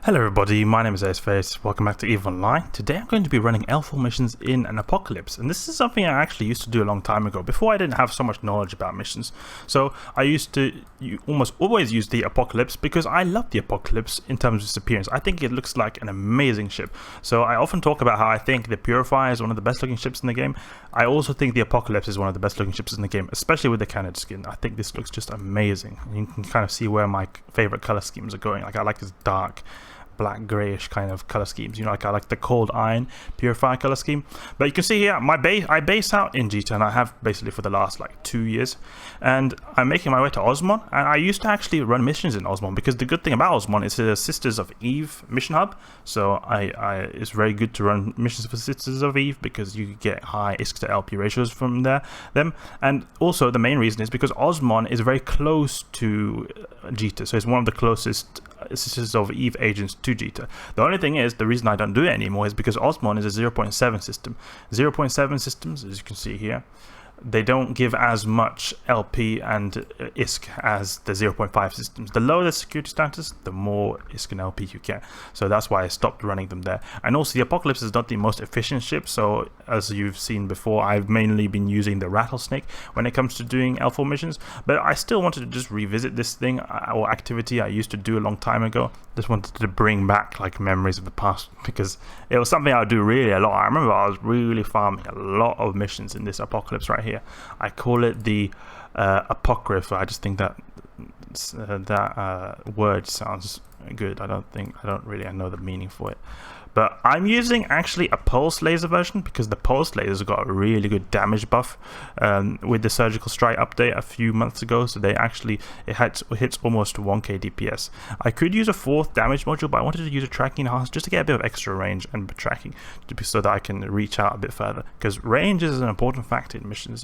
Hello everybody, my name is Aceface, welcome back to eveonline. Today I'm going to be running L4 missions in an Apocalypse, and this is something I actually used to do a long time ago, before I didn't have so much knowledge about missions. So I used to almost always use the Apocalypse because I love the Apocalypse in terms of its appearance. I think it looks like an amazing ship. So I often talk about how I think the Purifier is one of the best looking ships in the game. I also think the Apocalypse is one of the best looking ships in the game, especially with the cannon skin. I think this looks just amazing. You can kind of see where my favorite color schemes are going. Like I like this dark black grayish kind of color schemes, like I like the cold iron purifier color scheme. But you can see here I base out in Jita, and I have basically for the last like 2 years, and I'm making my way to Osmon. And I used to actually run missions in Osmon because the good thing about Osmon is the Sisters of Eve mission hub. So it's very good to run missions for Sisters of Eve because you get high ISK to LP ratios from them. And also the main reason is because Osmon is very close to Jita, so it's one of the closest Sisters of Eve agents to Jita. The only thing is, the reason I don't do it anymore is because Osmon is a 0.7 system. 0.7 systems, as you can see here, they don't give as much LP and ISK as the 0.5 systems. The lower the security status, the more ISK and LP you get. So that's why I stopped running them there. And also the Apocalypse is not the most efficient ship, so as you've seen before, I've mainly been using the Rattlesnake when it comes to doing L4 missions. But I still wanted to just revisit this thing or activity I used to do a long time ago. Just wanted to bring back like memories of the past because it was something I would do really a lot. I remember I was really farming a lot of missions in this Apocalypse right here. I call it the Apocrypha. I just think that word sounds good. I don't really know the meaning for it. But I'm using actually a pulse laser version because the pulse laser's got a really good damage buff with the surgical strike update a few months ago. So it hits almost 1k DPS. I could use a 4th damage module, but I wanted to use a tracking enhancer just to get a bit of extra range and tracking, so that I can reach out a bit further. Because range is an important factor in missions.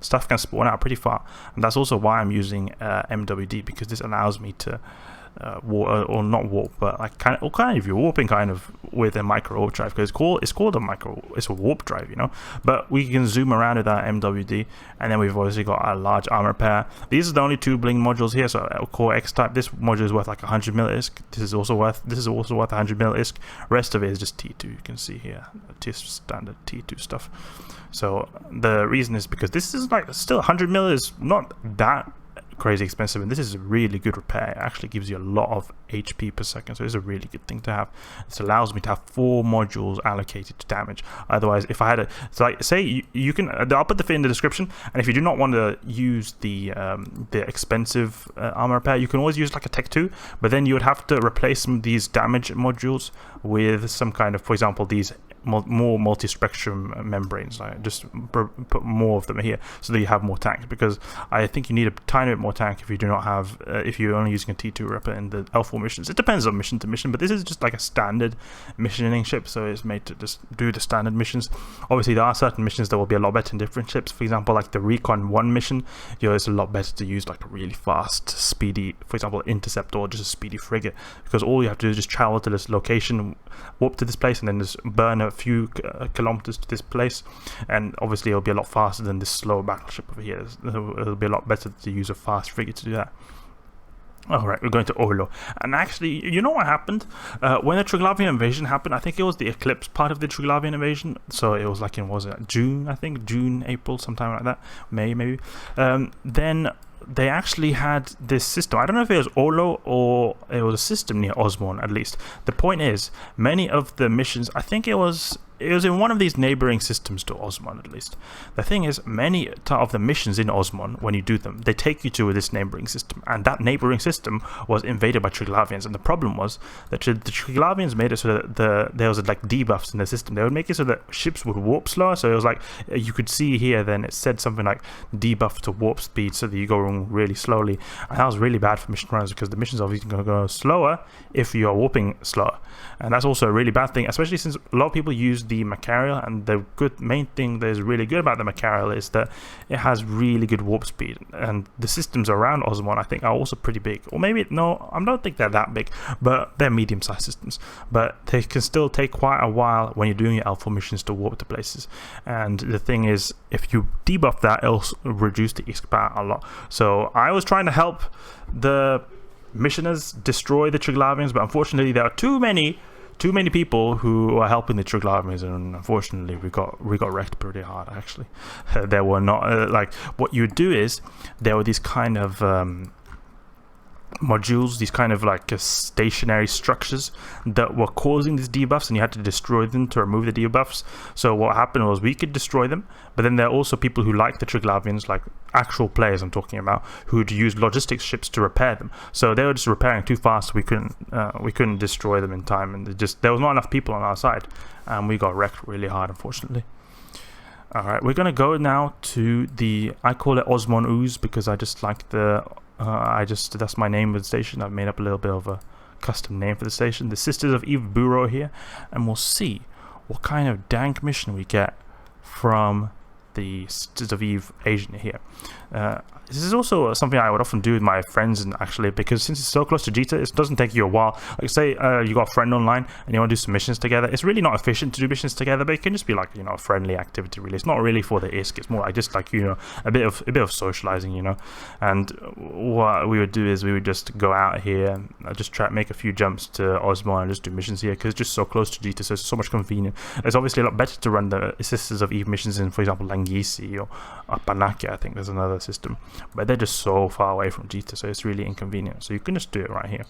Stuff can spawn out pretty far, and that's also why I'm using MWD, because this allows me to or not warp, but like kind of you're warping kind of with a Microwarpdrive, because it's called a warp drive, but we can zoom around with our MWD. And then we've obviously got our large armor repair. These are the only 2 bling modules here. So core X type, this module is worth like 100 mil ISK. This is also worth 100 mil ISK. Rest of it is just T2. You can see here standard T2 stuff. So the reason is because this is like still 100 mil is not that crazy expensive, and this is a really good repair. It actually gives you a lot of HP per second, so it's a really good thing to have. This allows me to have 4 modules allocated to damage. Otherwise, if I had say you can, I'll put the fit in the description, and if you do not want to use the expensive armor repair, you can always use like a Tech 2, but then you would have to replace some of these damage modules with some kind of, for example, these more multi-spectrum membranes. Like just put more of them here so that you have more tank, because I think you need a tiny bit more tank if you do not have if you're only using a T2 ripper in the L4 missions. It depends on mission to mission, but this is just like a standard missioning ship, so it's made to just do the standard missions. Obviously there are certain missions that will be a lot better in different ships. For example, like the Recon 1 mission, it's a lot better to use like a really fast, speedy, for example, intercept or just a speedy frigate, because all you have to do is just travel to this location, warp to this place, and then just burn a few kilometers to this place, and obviously it'll be a lot faster than this slow battleship over here. It'll be a lot better to use a fast frigate to do that. Alright, we're going to Orlo. And actually, you know what happened? When the Triglavian invasion happened, I think it was the Eclipse part of the Triglavian invasion. So it was like in, June, I think? June, April, sometime like that. May, maybe. Then they actually had this system. I don't know if it was Orlo or it was a system near Osmon, at least. The point is, many of the missions, I think it was in one of these neighboring systems to Osmon, at least. The thing is, many of the missions in Osmon, when you do them, they take you to this neighboring system, and that neighboring system was invaded by Triglavians. And the problem was that the Triglavians made it so that there was like debuffs in the system. They would make it so that ships would warp slower. So it was like, you could see here, then it said something like debuff to warp speed, so that you go really slowly. And that was really bad for mission runners, because the missions are obviously going to go slower if you are warping slower. And that's also a really bad thing, especially since a lot of people use the Microwarpdrive, and the main thing that is really good about the Microwarpdrive is that it has really good warp speed, and the systems around Osmon I think are also pretty big, or maybe no, I don't think they're that big, but they're medium-sized systems, but they can still take quite a while when you're doing your L4 missions to warp to places. And the thing is, if you debuff that, it'll reduce the ISK power a lot. So I was trying to help the missioners destroy the Triglavians, but unfortunately there are too many people who are helping the Triglavians, and unfortunately we got wrecked pretty hard. Actually, there were not like what you would do is there were these kind of modules, these kind of like stationary structures that were causing these debuffs, and you had to destroy them to remove the debuffs. So what happened was we could destroy them, but then there are also people who like the Triglavians, like actual players I'm talking about, who would use logistics ships to repair them. So they were just repairing too fast. We couldn't destroy them in time, and there was not enough people on our side, and we got wrecked really hard, unfortunately. All right, we're gonna go now to I call it Osmon Ooze because I just like the that's my name of the station. I've made up a little bit of a custom name for the station, the Sisters of Eve Bureau here, and we'll see what kind of dank mission we get from the Sisters of Eve agent here. This is also something I would often do with my friends, and actually, because since it's so close to Jita, it doesn't take you a while. Like say you got a friend online and you want to do some missions together. It's really not efficient to do missions together, but it can just be like, you know, a friendly activity. Really, it's not really for the ISK. It's more like just like, you know, a bit of socializing, you know. And what we would do is we would just go out here, just try to make a few jumps to Osmo and just do missions here because it's just so close to Jita, so it's so much convenient. It's obviously a lot better to run the Sisters of Eve missions in, for example, Langisi or Panakia. I think there's another system. But they're just so far away from Jita, so it's really inconvenient. So you can just do it right here.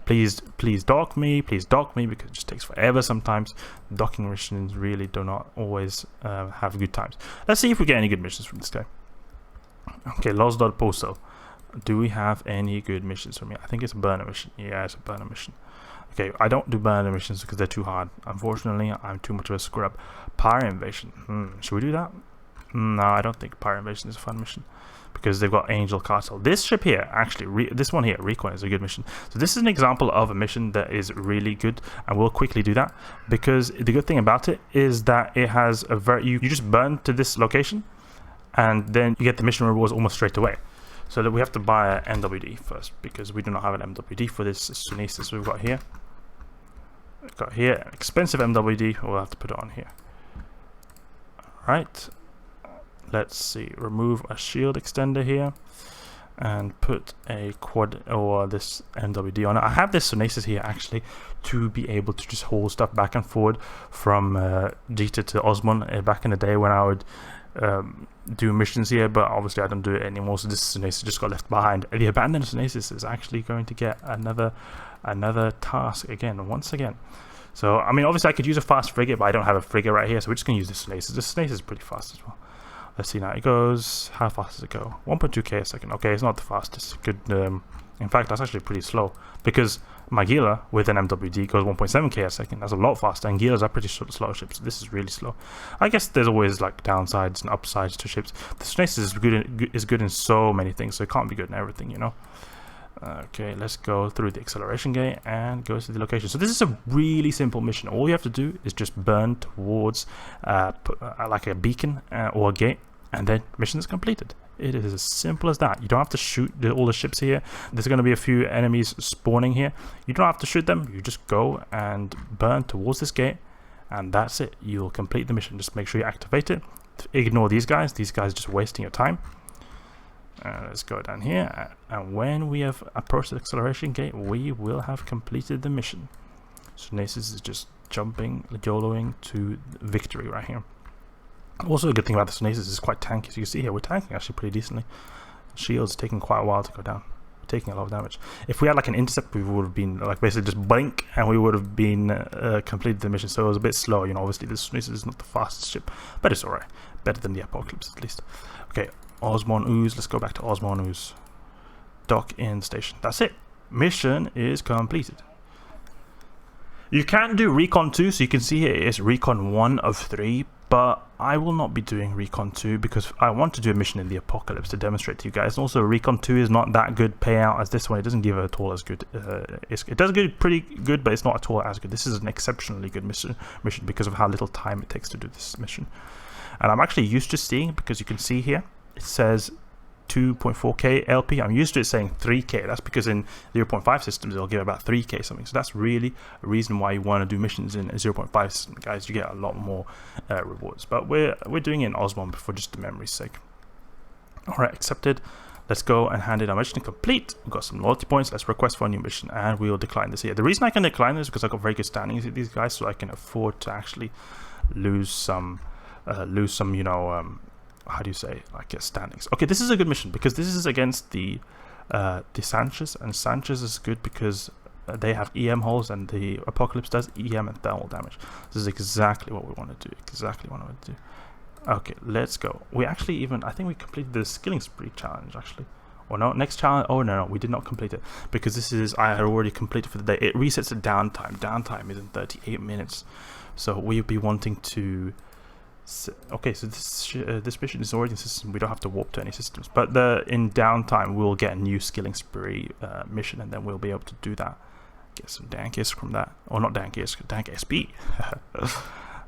Please dock me, because it just takes forever sometimes. Docking missions really do not always have good times. Let's see if we get any good missions from this guy. Okay, Los Dod Poso. Do we have any good missions from here? I think it's a burner mission. Yeah, it's a burner mission. Okay, I don't do burner missions because they're too hard. Unfortunately, I'm too much of a scrub. Pirate Invasion. Should we do that? No, I don't think Pirate Invasion is a fun mission, because they've got Angel Castle. This ship here, actually, this one here, Recon, is a good mission. So this is an example of a mission that is really good, and we'll quickly do that, because the good thing about it is that it has a you just burn to this location, and then you get the mission rewards almost straight away. So that we have to buy an MWD first, because we do not have an MWD for this Sunesis we've got here. We've got here an expensive MWD, we'll have to put it on here. Alright. Let's see, remove a shield extender here and put a quad or this MWD on it. I have this Sunesis here actually to be able to just haul stuff back and forward from Jita to Osmon back in the day when I would do missions here, but obviously I don't do it anymore, so this Sunesis just got left behind. The abandoned Sunesis is actually going to get another task once again. So I mean, obviously I could use a fast frigate, but I don't have a frigate right here, so we're just going to use the Sunesis. The Sunesis is pretty fast as well. Let's see now. It goes. How fast does it go? 1.2k a second. Okay, it's not the fastest. Good. In fact, that's actually pretty slow, because my Gila with an MWD goes 1.7k a second. That's a lot faster, and Gilas are pretty slow ships. This is really slow. I guess there's always like downsides and upsides to ships. The Sunesis is good in so many things, so it can't be good in everything, you know. Okay, let's go through the acceleration gate and go to the location. So this is a really simple mission. All you have to do is just burn towards like a beacon or a gate, and then mission is completed. It is as simple as that. You don't have to shoot all the ships here. There's going to be a few enemies spawning here. You don't have to shoot them. You just go and burn towards this gate, and that's it. You'll complete the mission. Just make sure you activate it. Ignore these guys. These guys are just wasting your time. Let's go down here, and when we have approached the acceleration gate, we will have completed the mission. Sunesis is just jumping, YOLOing to victory right here. Also, a good thing about the Sunesis is quite tanky. As you can see here, we're tanking actually pretty decently. Shield's taking quite a while to go down. We're taking a lot of damage. If we had like an intercept, we would have been like basically just blink, and we would have been completed the mission. So it was a bit slow, you know. Obviously, the Sunesis is not the fastest ship, but it's alright. Better than the Apocalypse at least. Okay. Osmon Ooze, let's go back to Osmon Ooze. Dock in the station. That's it. Mission is completed. You can do Recon 2, so you can see here it's Recon 1 of 3, but I will not be doing Recon 2 because I want to do a mission in the Apocalypse to demonstrate to you guys. Also, Recon 2 is not that good payout as this one. It doesn't give it at all as good. It does get pretty good, but it's not at all as good. This is an exceptionally good mission because of how little time it takes to do this mission. And I'm actually used to seeing, because you can see here, it says 2.4k LP. I'm used to it saying 3k. That's because in 0.5 systems it'll give about 3k something. So that's really a reason why you want to do missions in a 0.5 system, guys. You get a lot more rewards. But we're doing it in Osmon for just the memory's sake. Alright, accepted. Let's go and hand in our mission complete. We've got some loyalty points. Let's request for a new mission, and we will decline this here. The reason I can decline this is because I've got very good standings with these guys, so I can afford to actually lose some, you know, how do you say, like standings. Okay, this is a good mission because this is against the Sanchez, and Sanchez is good because they have EM holes, and the Apocalypse does EM and thermal damage. This is exactly what we want to do. Exactly what I want to do. Okay, let's go. We actually even, I think we completed the Skilling Spree challenge actually. Or no, next challenge, oh no, we did not complete it. Because this is, I had already completed for the day. It resets the downtime. Downtime is in 38 minutes. So we'll be wanting to, okay, so this mission is already in system. We don't have to warp to any systems. But in downtime, we'll get a new Skilling Spree mission, and then we'll be able to do that. Get some Dankis from that. Or not Dankis, Dank SP.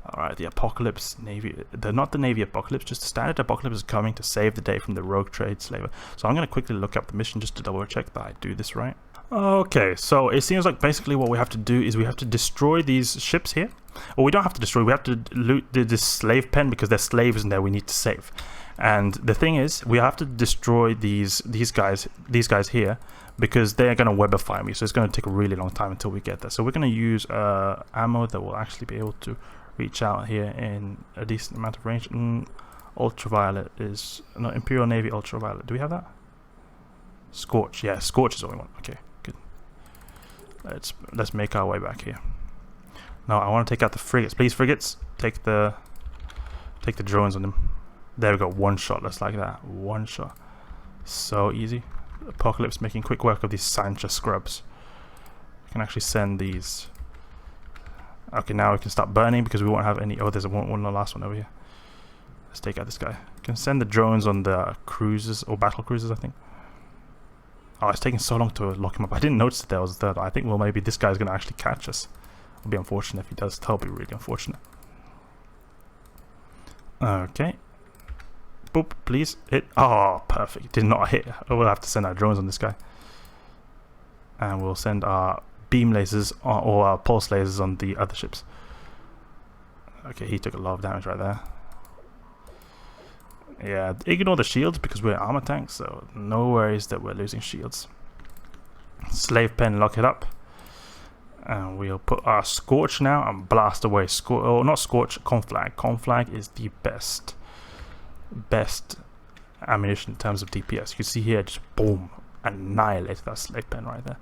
Alright, the Apocalypse Navy, not the Navy Apocalypse, just the standard Apocalypse is coming to save the day from the rogue trade slaver. So I'm going to quickly look up the mission just to double check that I do this right. Okay, so it seems like basically what we have to do is we have to destroy these ships here. Or we don't have to destroy, we have to loot this slave pen because there's slaves in there we need to save. And the thing is, we have to destroy these guys here, because they're going to webify me, so it's going to take a really long time until we get there. So we're going to use ammo that will actually be able to reach out here in a decent amount of range. Ultraviolet is, no, Imperial Navy Ultraviolet. Do we have that? Scorch, yeah, Scorch is what we want. Okay, good. Let's make our way back here. Now I want to take out the frigates. Please, frigates, take the drones on them. There we go, one shot, just like that. One shot. So easy. Apocalypse making quick work of these Sanchez scrubs. We can actually send these. Okay, now we can start burning because we won't have any. Oh, there's one the last one over here. Let's take out this guy. We can send the drones on the cruisers or battle cruisers, I think. Oh, it's taking so long to lock him up. I didn't notice that there was a third. I think, well, maybe this guy's going to actually catch us. It'll be unfortunate if he does. That'll be really unfortunate. Okay. Boop, please hit. Oh, perfect. Did not hit. We'll have to send our drones on this guy. And we'll send our beam lasers or our pulse lasers on the other ships. Okay, he took a lot of damage right there. Yeah, ignore the shields because we're armor tanks, so no worries that we're losing shields. Slave pen, lock it up. And we'll put our Scorch now and blast away. Oh, not Scorch, Conflag. Conflag is the best ammunition in terms of DPS. You can see here, just boom, annihilate that slave pen right there.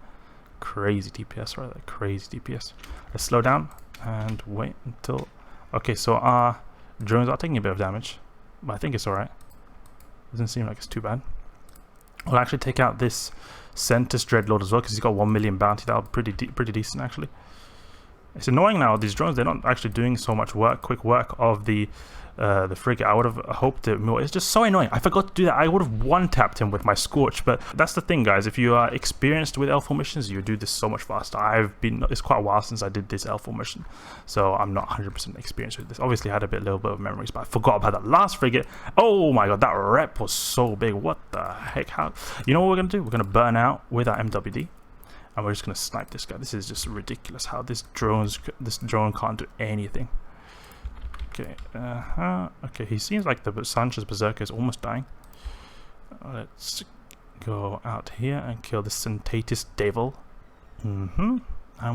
Crazy DPS right there, crazy DPS. Let's slow down and wait until. Okay, so our drones are taking a bit of damage, but I think it's alright. Doesn't seem like it's too bad. We'll actually take out this Centus Dreadlord as well because he's got 1 million bounty. That'll be pretty decent actually. It's annoying now, these drones, they're not actually doing so much quick work of the frigate. I would have hoped it more. It's just so annoying. I forgot to do that. I would have one-tapped him with my Scorch, but that's the thing, guys. If you are experienced with L4 missions, you do this so much faster. It's quite a while since I did this L4 mission, so I'm not 100% experienced with this. Obviously, I had a little bit of memories, but I forgot about that last frigate. Oh my god, that rep was so big. What the heck? How? You know what we're going to do? We're going to burn out with our MWD. And we're just going to snipe this guy. This is just ridiculous how this drone can't do anything. Okay, okay, he seems like the Sanchez Berserker is almost dying. Let's go out here and kill the Syntatis Devil. And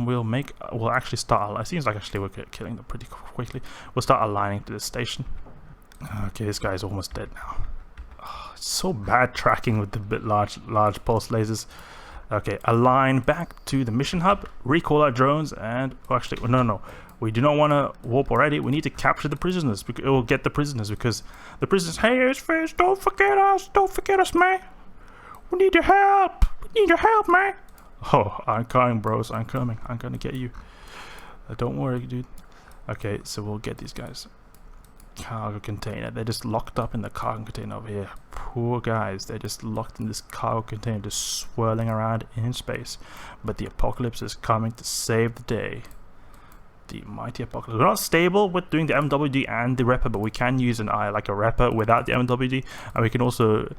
we'll actually start. It seems like actually we're killing them pretty quickly. We'll start aligning to this station. Okay, this guy is almost dead now. Oh, it's so bad tracking with the large pulse lasers. Okay, align back to the mission hub, recall our drones, and no, we do not want to warp already. We need to capture the prisoners, or get the prisoners, because the prisoners, hey, it's fish, don't forget us, man. We need your help, man. Oh, I'm coming, bros, I'm coming, I'm gonna get you. Don't worry, dude. Okay, so we'll get these guys. Cargo container, they're just locked up in the cargo container over here. Poor guys, they're just locked in this cargo container, just swirling around in space. But the Apocalypse is coming to save the day. The mighty Apocalypse. We're not stable with doing the MWD and the Repper, but we can use an eye like a Repper without the MWD, and we can also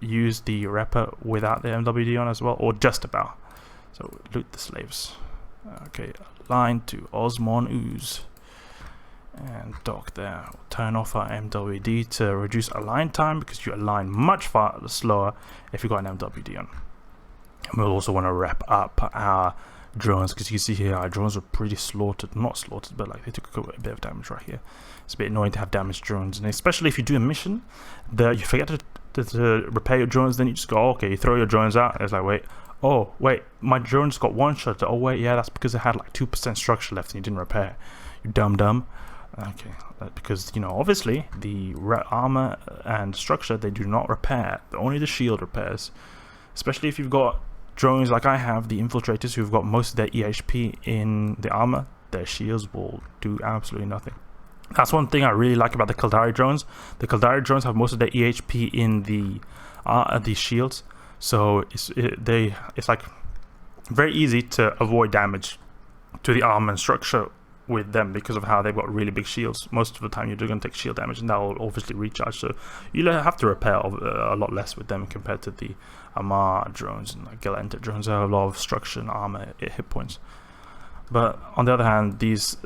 use the Repper without the MWD on as well, or just about. So loot the slaves. Okay, line to Osmon Ooze. and dock there. We'll turn off our MWD to reduce align time, because you align much far slower if you've got an MWD on. And we'll also want to wrap up our drones, because you see here our drones were pretty slaughtered, not slaughtered, but like they took a bit of damage right here. It's a bit annoying to have damaged drones, and especially if you do a mission that you forget to repair your drones, then you just go, okay, you throw your drones out, and it's like, wait, oh wait, my drones got one shot. Oh wait, yeah, that's because it had like 2% structure left and you didn't repair. You dumb. Okay, because, you know, obviously the armor and structure, they do not repair. Only the shield repairs. Especially if you've got drones like I have, the infiltrators, who've got most of their EHP in the armor, their shields will do absolutely nothing. That's one thing I really like about the Caldari drones. The Caldari drones have most of their EHP in the shields, so it's like very easy to avoid damage to the armor and structure with them, because of how they've got really big shields. Most of the time you're going to take shield damage, and that will obviously recharge, so you'll have to repair a lot less with them compared to the Amar drones and like Galactic drones. They have a lot of structure and armor hit points. But on the other hand, these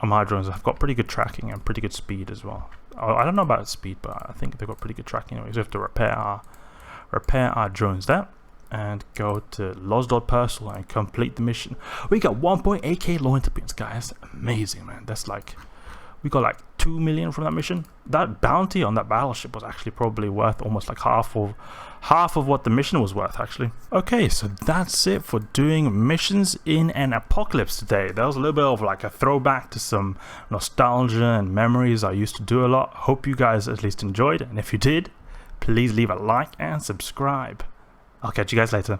Amar drones have got pretty good tracking and pretty good speed as well. I don't know about speed, but I think they've got pretty good tracking anyway. So we have to repair our drones there, and go to Los.Persil and complete the mission. We got 1.8k loyalty points, guys. Amazing, man. That's like, we got like 2 million from that mission. That bounty on that battleship was actually probably worth almost like half of what the mission was worth, actually. Okay, so that's it for doing missions in an apocalypse today. That was a little bit of like a throwback to some nostalgia and memories I used to do a lot. Hope you guys at least enjoyed, and if you did, please leave a like and subscribe. I'll catch you guys later.